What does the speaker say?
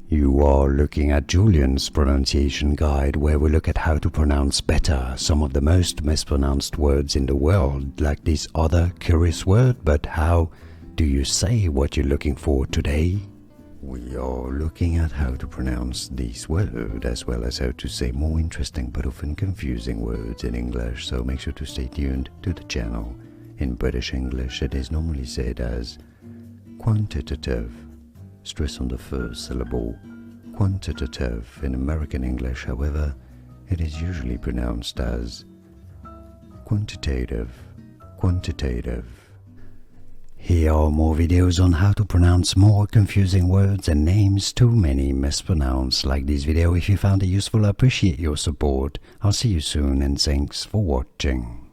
You are looking at Julian's pronunciation guide, where we look at how to pronounce better some of the most mispronounced words in the world, like this other curious word. But how do you say what you're looking for today? We are looking at how to pronounce this word, as well as how to say more interesting but often confusing words in English, so make sure to stay tuned to the channel. In British English, it is normally said as quantitative. Stress on the first syllable, quantitative. In American English, however, it is usually pronounced as quantitative, quantitative. Here are more videos on how to pronounce more confusing words and names too many mispronounced. Like this video if you found it useful. I appreciate your support. I'll see you soon and thanks for watching.